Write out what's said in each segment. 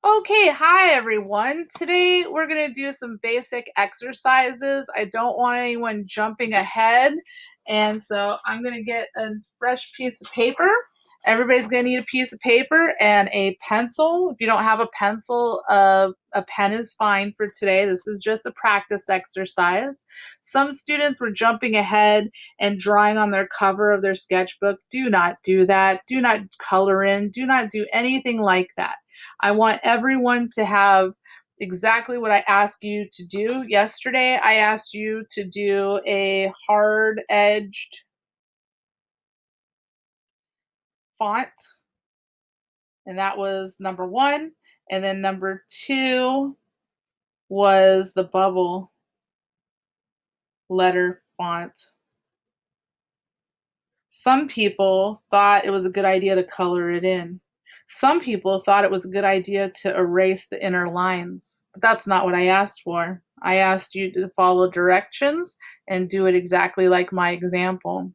Okay, hi everyone. Today we're going to do some basic exercises. I don't want anyone jumping ahead, and so I'm going to get a fresh piece of paper. Everybody's going to need a piece of paper and a pencil. If you don't have a pencil, a pen is fine for today. This is just a practice exercise. Some students were jumping ahead and drawing on their cover of their sketchbook. Do not do that. Do not color in. Do not do anything like that. I want everyone to have exactly what I asked you to do. Yesterday, I asked you to do a hard edged font, and that was number one. And then number two was the bubble letter font. Some people thought it was a good idea to color it in. Some people thought it was a good idea to erase the inner lines, but that's not what I asked for. I asked you to follow directions and do it exactly like my example.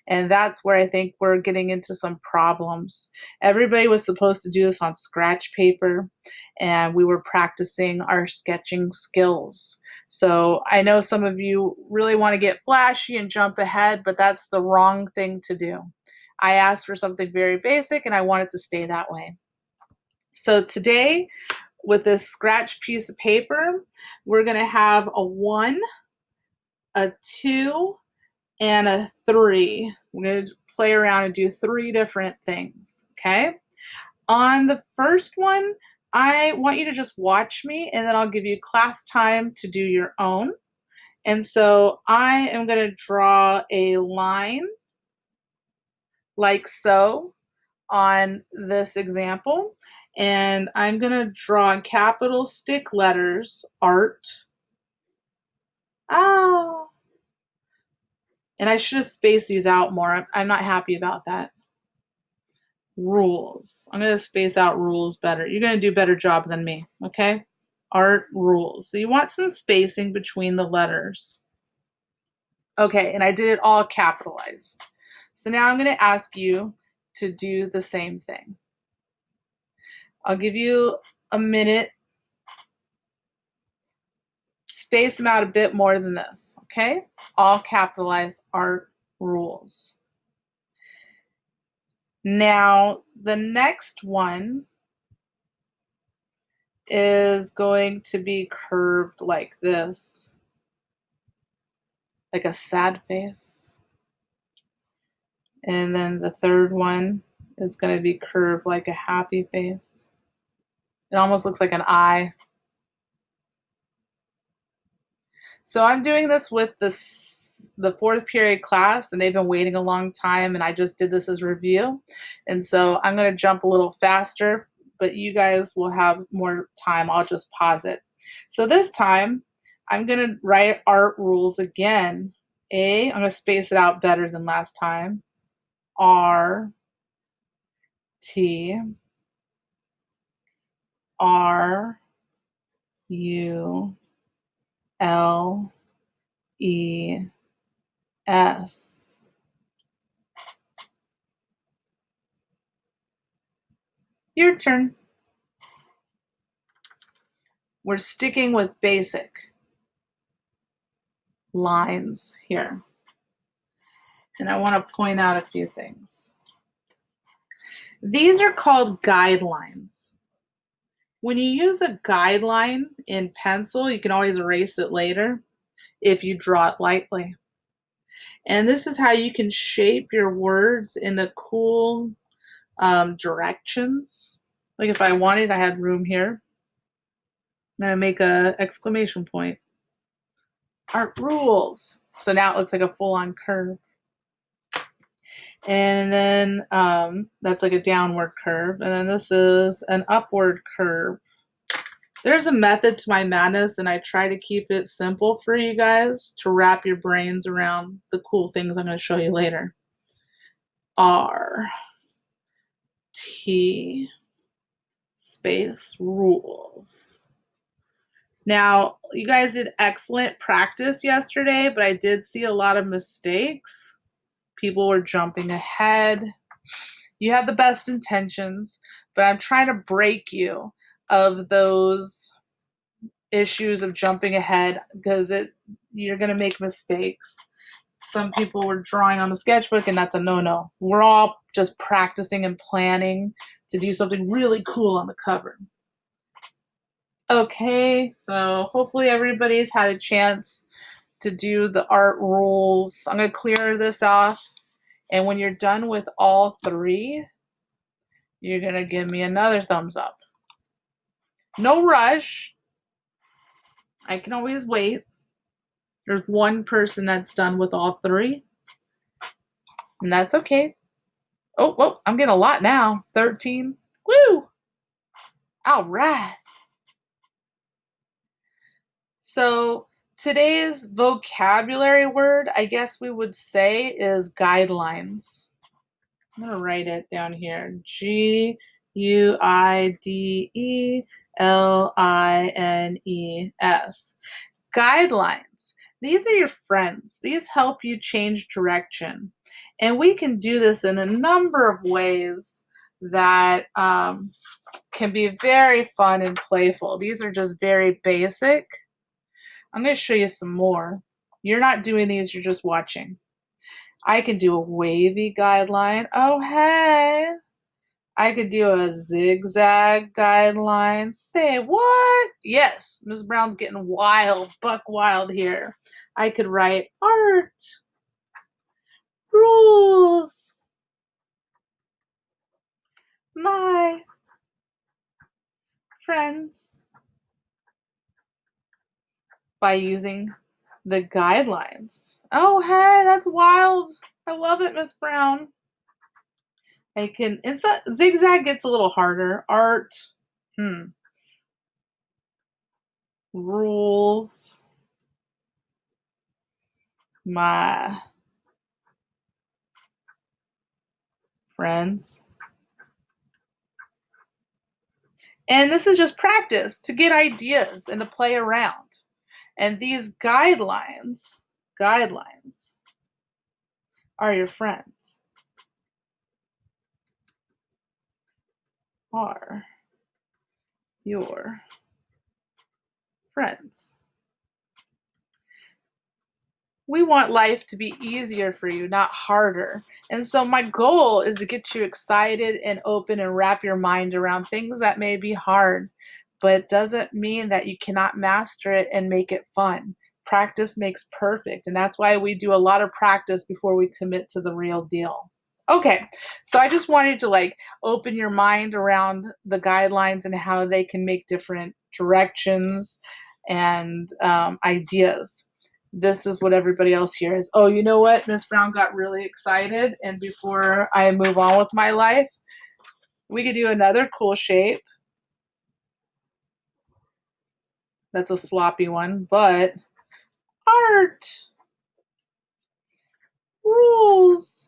And that's where I think we're getting into some problems. Everybody was supposed to do this on scratch paper, and we were practicing our sketching skills. So I know some of you really want to get flashy and jump ahead, but that's the wrong thing to do. I asked for something very basic and I want it to stay that way. So today, with this scratch piece of paper, we're going to have a 1, a 2, and a 3. We're going to play around and do 3 different things, okay? On the first one, I want you to just watch me and then I'll give you class time to do your own. And so I am going to draw a line like so on this example. And I'm going to draw in capital stick letters, art. Oh. And I should have spaced these out more. I'm not happy about that. Rules. I'm going to space out rules better. You're going to do a better job than me, okay? Art rules. So you want some spacing between the letters. Okay, and I did it all capitalized. So now I'm going to ask you to do the same thing. I'll give you a minute. Space them out a bit more than this, okay? All capitalized art rules. Now, the next one is going to be curved like this, like a sad face. And then the third one is going to be curved like a happy face. It almost looks like an eye. So I'm doing this with the 4th period class, and they've been waiting a long time, and I just did this as review. And so I'm going to jump a little faster, but you guys will have more time. I'll just pause it. So this time, I'm going to write art rules again. I'm going to space it out better than last time. R, T, R, U, L, E, S. Your turn. We're sticking with basic lines here. And I want to point out a few things. These are called guidelines. When you use a guideline in pencil, you can always erase it later if you draw it lightly. And this is how you can shape your words in the cool directions. Like if I wanted, I had room here. I'm going to make an exclamation point. Art rules. So now it looks like a full-on curve. And then that's like a downward curve. And then this is an upward curve. There's a method to my madness, and I try to keep it simple for you guys to wrap your brains around the cool things I'm going to show you later. R, T, space, rules. Now, you guys did excellent practice yesterday, but I did see a lot of mistakes. People were jumping ahead. You have the best intentions, but I'm trying to break you. of those issues of jumping ahead because you're going to make mistakes. Some people were drawing on the sketchbook, and that's a no-no. We're all just practicing and planning to do something really cool on the cover. Okay, so hopefully everybody's had a chance to do the art rules. I'm going to clear this off, and when you're done with all three, you're going to give me another thumbs up. No rush. I can always wait. There's one person that's done with all three, and that's okay. Oh, well, I'm getting a lot now. 13. Woo! All right. So today's vocabulary word, I guess we would say, is guidelines. I'm going to write it down here. Guidelines. Guidelines. These are your friends. These help you change direction. And we can do this in a number of ways that can be very fun and playful. These are just very basic. I'm going to show you some more. You're not doing these, you're just watching. I can do a wavy guideline. Oh, hey. I could do a zigzag guideline. Say what? Yes, Ms. Brown's getting wild, buck wild here. I could write art, rules, my friends, by using the guidelines. Oh, hey, that's wild. I love it, Miss Brown. Zigzag gets a little harder. Art, rules, my friends. And this is just practice to get ideas and to play around. And these guidelines are your friends. Are your friends. We want life to be easier for you, not harder. And so my goal is to get you excited and open and wrap your mind around things that may be hard, but it doesn't mean that you cannot master it and make it fun. Practice makes perfect, and that's why we do a lot of practice before we commit to the real deal. Okay, so I just wanted to open your mind around the guidelines and how they can make different directions and ideas. This is what everybody else hears. Oh, you know what? Miss Brown got really excited, and before I move on with my life, we could do another cool shape. That's a sloppy one, but art, rules.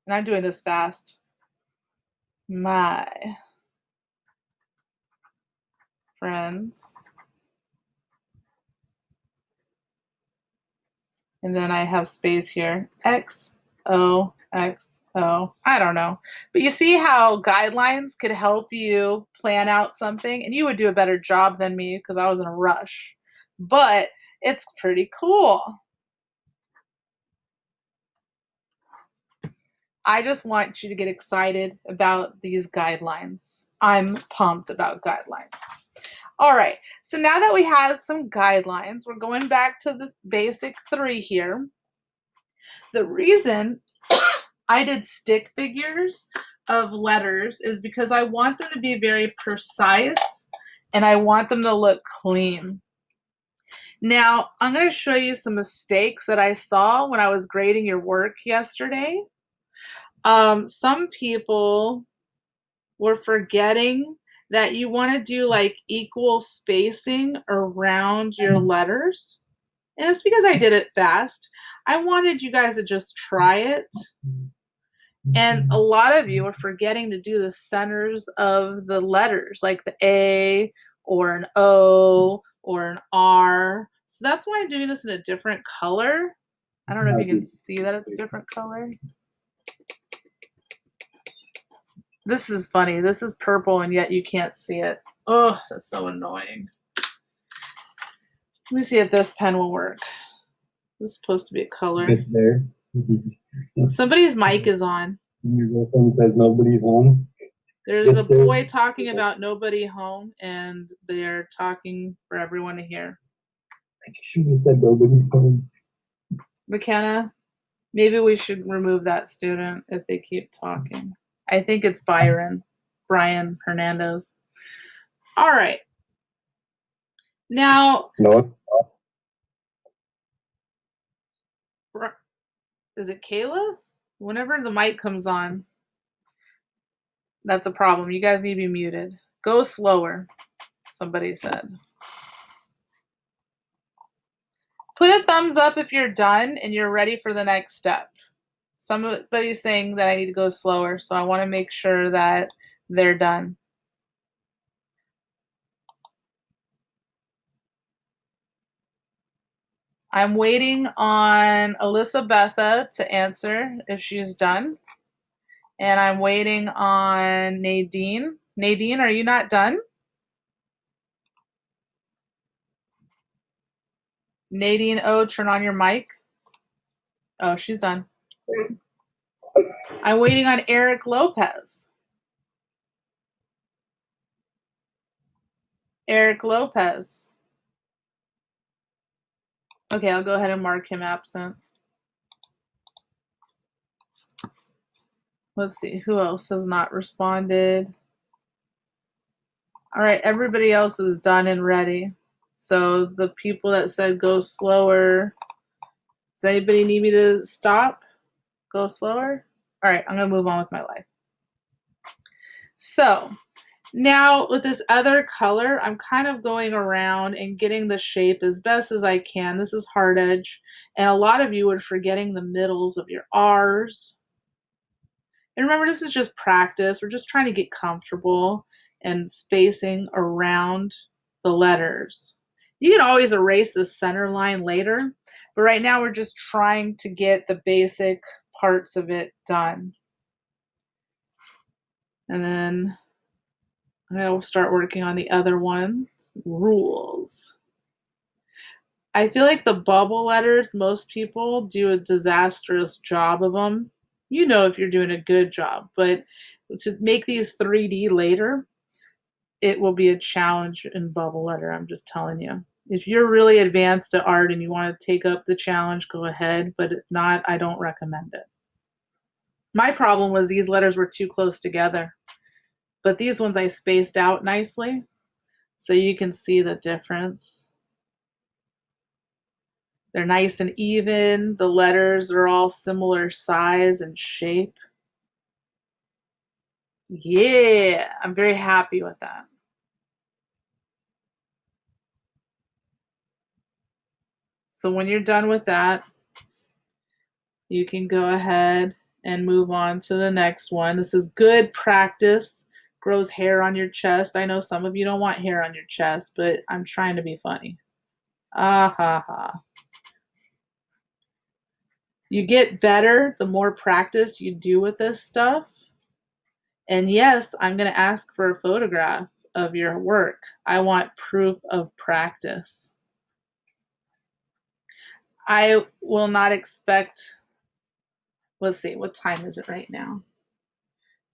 And I'm doing this fast. My friends. And then I have space here. X, O, X, O. I don't know. But you see how guidelines could help you plan out something? And you would do a better job than me because I was in a rush. But it's pretty cool. I just want you to get excited about these guidelines. I'm pumped about guidelines. All right, so now that we have some guidelines, we're going back to the basic three here. The reason I did stick figures of letters is because I want them to be very precise and I want them to look clean. Now, I'm going to show you some mistakes that I saw when I was grading your work yesterday. Some people were forgetting that you want to do equal spacing around your letters. And it's because I did it fast. I wanted you guys to just try it. And a lot of you are forgetting to do the centers of the letters, like the A or an O or an R. So that's why I'm doing this in a different color. I don't know if you can see that it's a different color. This is funny. This is purple and yet you can't see it. Oh, that's so annoying. Let me see if this pen will work. This is supposed to be a color. Get there. Somebody's mic is on. Your girlfriend says nobody's home. There's a Get there. boy talking about nobody home, and they're talking for everyone to hear. She just said nobody's home. McKenna, maybe we should remove that student if they keep talking. I think it's Brian Hernandez. All right. Now, No. is it Kayla? Whenever the mic comes on, that's a problem. You guys need to be muted. Go slower, somebody said. Put a thumbs up if you're done and you're ready for the next step. Somebody's saying that I need to go slower, so I want to make sure that they're done. I'm waiting on Elizabetha to answer if she's done. And I'm waiting on Nadine. Nadine, are you not done? Nadine O, turn on your mic. Oh, she's done. I'm waiting on Eric Lopez. Eric Lopez. Okay, I'll go ahead and mark him absent. Let's see, who else has not responded? All right, everybody else is done and ready. So the people that said go slower, does anybody need me to stop? Go slower? All right, I'm gonna move on with my life. So now with this other color, I'm kind of going around and getting the shape as best as I can. This is hard edge, and a lot of you are forgetting the middles of your R's. And remember, this is just practice. We're just trying to get comfortable and spacing around the letters. You can always erase the center line later, but right now we're just trying to get the basic parts of it done. And then I'll start working on the other ones. Rules. I feel like the bubble letters, most people do a disastrous job of them. You know if you're doing a good job, but to make these 3D later, it will be a challenge in bubble letter, I'm just telling you. If you're really advanced at art and you want to take up the challenge, go ahead, but if not, I don't recommend it. My problem was these letters were too close together, but these ones I spaced out nicely, so you can see the difference. They're nice and even. The letters are all similar size and shape. Yeah, I'm very happy with that. So when you're done with that, you can go ahead and move on to the next one. This is good practice. Grows hair on your chest. I know some of you don't want hair on your chest, but I'm trying to be funny. Ah ha ha. You get better the more practice you do with this stuff. And yes, I'm going to ask for a photograph of your work. I want proof of practice. I will not expect, let's see, what time is it right now?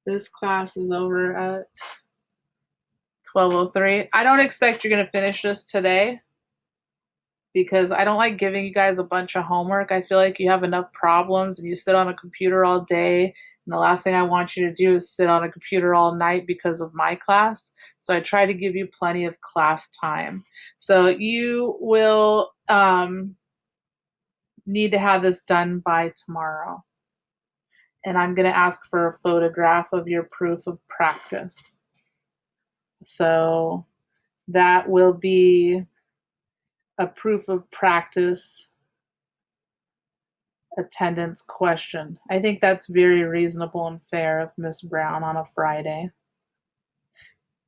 This class is over at 12:03. I don't expect you're going to finish this today because I don't like giving you guys a bunch of homework. I feel like you have enough problems and you sit on a computer all day, and the last thing I want you to do is sit on a computer all night because of my class. So I try to give you plenty of class time. So you will need to have this done by tomorrow. And I'm going to ask for a photograph of your proof of practice. So that will be a proof of practice attendance question. I think that's very reasonable and fair of Miss Brown on a Friday.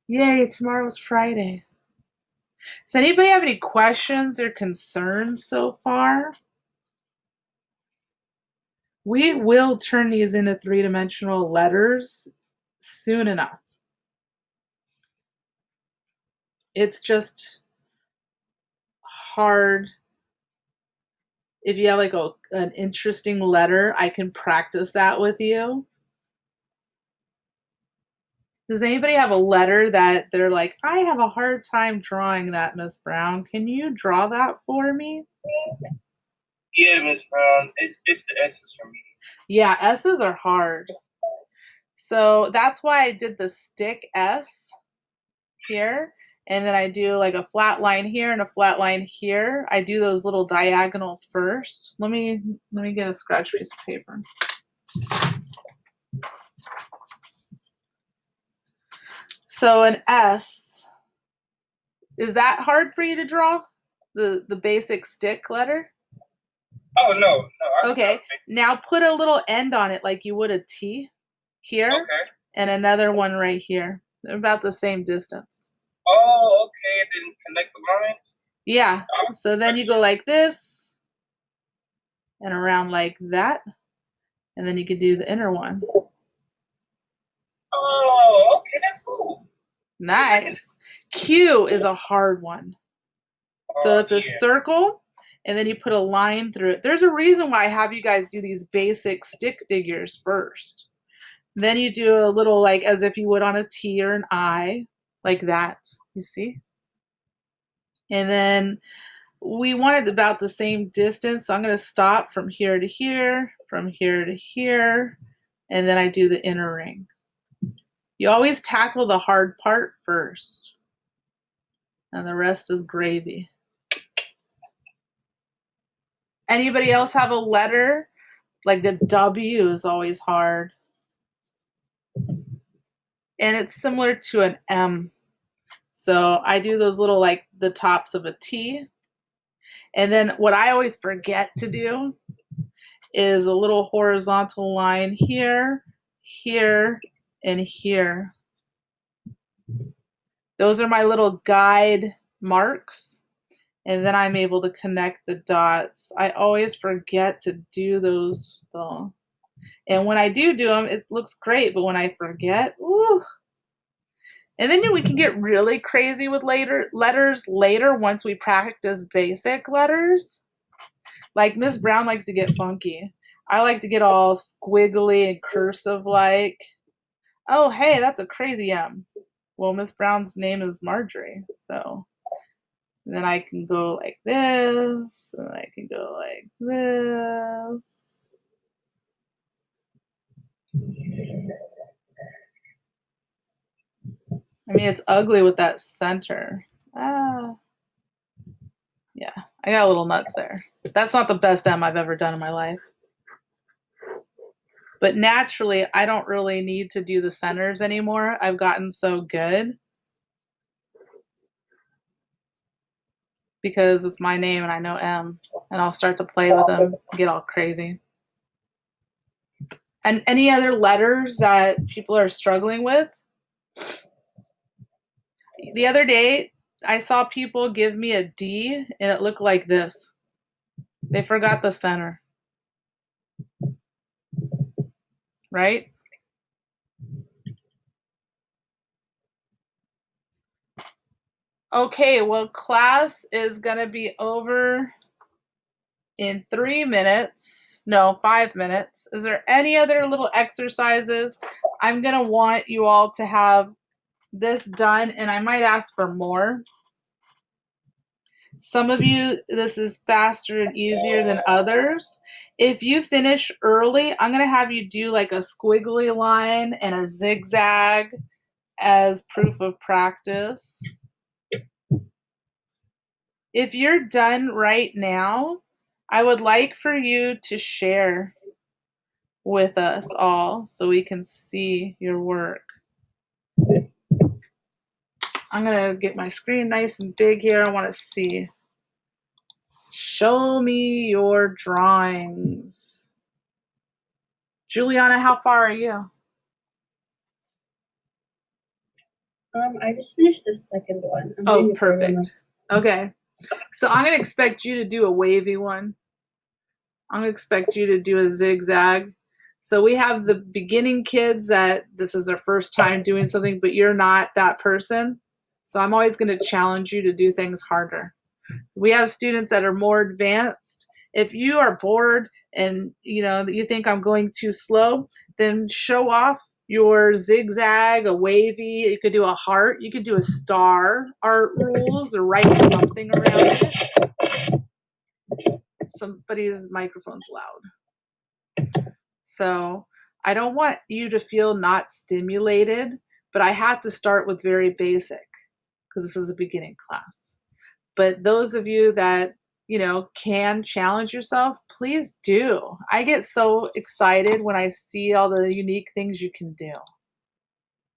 Yay, tomorrow's Friday. Does anybody have any questions or concerns so far? We will turn these into three-dimensional letters soon enough. It's just hard. If you have like an interesting letter, I can practice that with you. Does anybody have a letter that they're like, I have a hard time drawing that, Miss Brown? Can you draw that for me? Yeah, Miss Brown. It's the S's for me. Yeah, S's are hard. So that's why I did the stick S here. And then I do like a flat line here and a flat line here. I do those little diagonals first. Let me get a scratch piece of paper. So an S, is that hard for you to draw? The basic stick letter? Oh no. Okay. Now put a little end on it like you would a T here. Okay. And another one right here. They're about the same distance. Oh, okay. Then connect the lines. Yeah. So then you go like this and around like that. And then you could do the inner one. Oh, okay. That's cool. Nice. Q is a hard one. So it's a circle, and then you put a line through it. There's a reason why I have you guys do these basic stick figures first. Then you do a little like as if you would on a T or an I, like that, you see? And then we want it about the same distance, so I'm going to stop from here to here, from here to here, and then I do the inner ring. You always tackle the hard part first, and the rest is gravy. Anybody else have a letter? Like the W is always hard. And it's similar to an M. So I do those little like the tops of a T. And then what I always forget to do is a little horizontal line here, here, and here. Those are my little guide marks. And then I'm able to connect the dots. I always forget to do those though. And when I do them, it looks great. But when I forget, ooh. And then we can get really crazy with letters later once we practice basic letters. Like Miss Brown likes to get funky. I like to get all squiggly and cursive like. Oh, hey, that's a crazy M. Well, Miss Brown's name is Marjorie. So then I can go like this, and I can go like this. I mean, it's ugly with that center. Yeah, I got a little nuts there. That's not the best M I've ever done in my life. But naturally, I don't really need to do the centers anymore. I've gotten so good because it's my name and I know M, and I'll start to play with them, get all crazy. And any other letters that people are struggling with? The other day, I saw people give me a D and it looked like this. They forgot the center. Right? Okay, well, class is going to be over in 3 minutes. No, 5 minutes. Is there any other little exercises? I'm going to want you all to have this done, and I might ask for more. Some of you, this is faster and easier than others. If you finish early, I'm going to have you do like a squiggly line and a zigzag as proof of practice. If you're done right now, I would like for you to share with us all so we can see your work. I'm going to get my screen nice and big here. I want to see. Show me your drawings. Juliana, how far are you? I just finished the second one. Oh, perfect. Okay. So I'm going to expect you to do a wavy one. I'm going to expect you to do a zigzag. So we have the beginning kids that this is their first time doing something, but you're not that person. So I'm always going to challenge you to do things harder. We have students that are more advanced. If you are bored and you think I'm going too slow, then show off your zigzag, a wavy. You could do a heart. You could do a star art rules or write something around it. Somebody's microphone's loud. So I don't want you to feel not stimulated, but I had to start with very basic because this is a beginning class. But those of you that, can challenge yourself, please do. I get so excited when I see all the unique things you can do.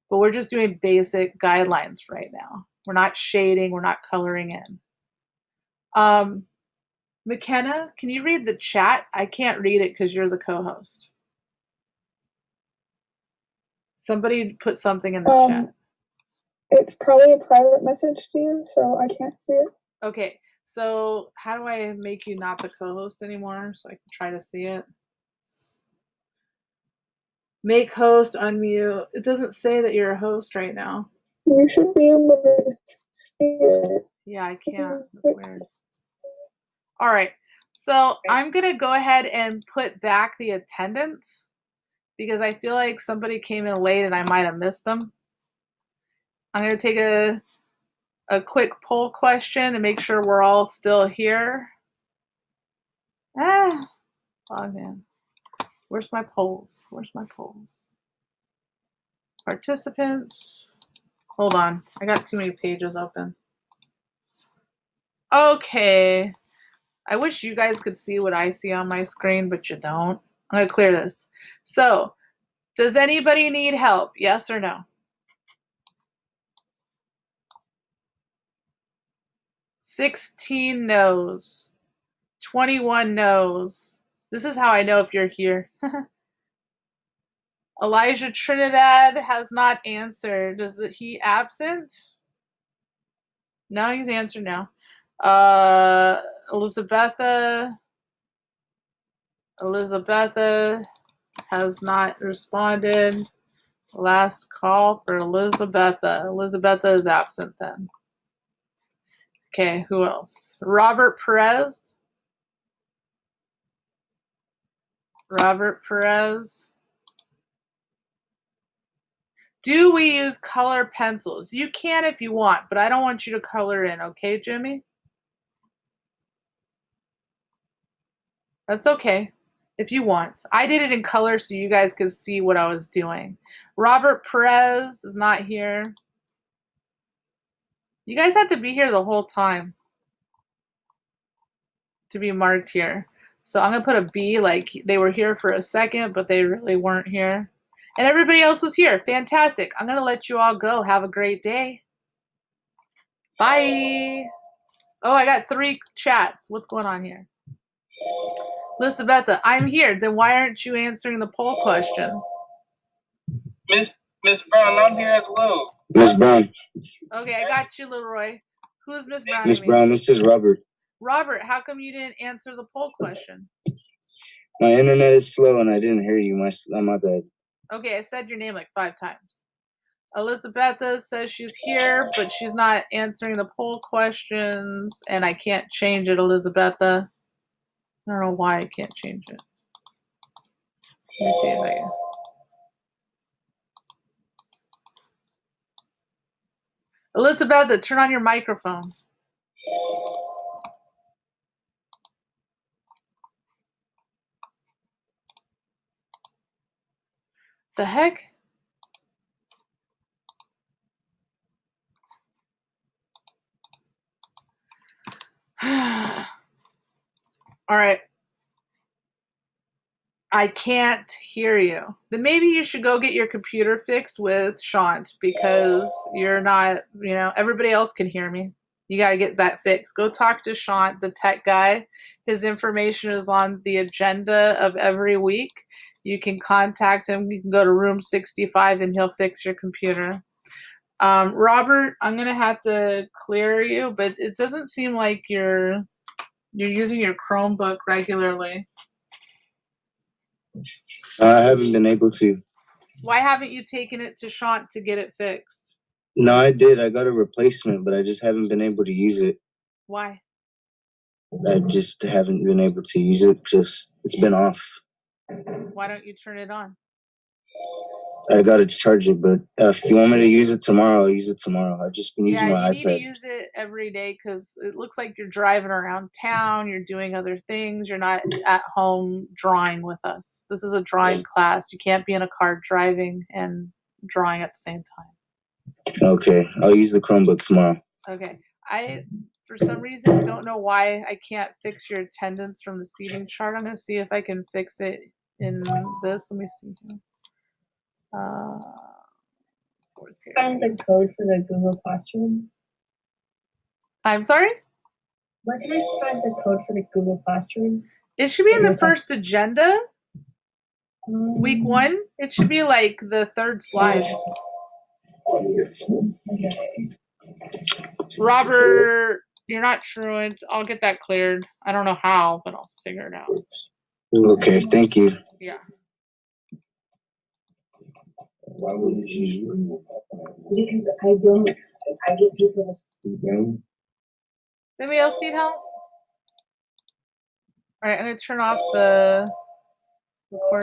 But we're just doing basic guidelines right now. We're not shading, we're not coloring in. McKenna, can you read the chat? I can't read it because you're the co-host. Somebody put something in the chat. It's probably a private message to you, so I can't see it. Okay, so how do I make you not the co-host anymore so I can try to see it? Make host, unmute. It doesn't say that you're a host right now. You should be able to see it. Yeah, I can't. That's weird. All right, so I'm going to go ahead and put back the attendance because I feel like somebody came in late and I might have missed them. I'm going to take a quick poll question and make sure we're all still here. Log in. Where's my polls? Where's my polls? Participants. Hold on. I got too many pages open. Okay. I wish you guys could see what I see on my screen, but you don't. I'm going to clear this. So, does anybody need help? Yes or no? 16 no's. 21 no's. This is how I know if you're here. Elijah Trinidad has not answered. Is he absent? No, he's answered now. Elizabetha has not responded. Last call for Elizabetha. Elizabetha is absent then. Okay, who else? Robert Perez. Robert Perez. Do we use color pencils? You can if you want, but I don't want you to color in, okay, Jimmy? That's okay if you want. I did it in color so you guys could see what I was doing. Robert Perez is not here. You guys had to be here the whole time to be marked here. So I'm going to put a B, like they were here for a second, but they really weren't here. And everybody else was here. Fantastic. I'm going to let you all go. Have a great day. Bye. Oh, I got 3 chats. What's going on here? Lisabetha, I'm here. Then why aren't you answering the poll question? Miss Brown, I'm here as well. Miss Brown. Okay, I got you, Leroy. Who's Miss Brown? Miss Brown, this is Robert. Robert, how come you didn't answer the poll question? My internet is slow and I didn't hear you. My bad. Okay, I said your name like 5 times. Elizabetha says she's here, but she's not answering the poll questions, and I can't change it, Elizabetha. I don't know why I can't change it. Let me see if I can. Elizabetha, turn on your microphone. The heck? All right. I can't hear you. Then maybe you should go get your computer fixed with Shant because you're not, everybody else can hear me. You got to get that fixed. Go talk to Shant, the tech guy. His information is on the agenda of every week. You can contact him. You can go to room 65 and he'll fix your computer. Robert, I'm going to have to clear you, but it doesn't seem like you're using your Chromebook regularly. I haven't been able to. Why haven't you taken it to Shant to get it fixed? No, I did. I got a replacement, but I just haven't been able to use it. Why? I just haven't been able to use it. Just it's been off. Why don't you turn it on? I got to charge it, but if you want me to use it tomorrow, I'll use it tomorrow. I've just been using Yeah, my you need to iPad. use it every day because it looks like you're driving around town, you're doing other things, you're not at home drawing with us. This is a drawing class. You can't be in a car driving and drawing at the same time. Okay, I'll use the Chromebook tomorrow. Okay. I, for some reason, don't know why I can't fix your attendance from the seating chart. I'm going to see if I can fix it in this. Let me see here. Fourth Find period. the code for the Google Classroom. I'm sorry? Where can I find the code for the Google Classroom? It should be in the first agenda. Week 1, it should be like the third slide. Okay. Robert, you're not truant. I'll get that cleared. I don't know how, but I'll figure it out. Okay, thank you. Yeah. Why wouldn't you? Because I get paid for this. Does anybody else need help? All right, I'm going to turn off the recording.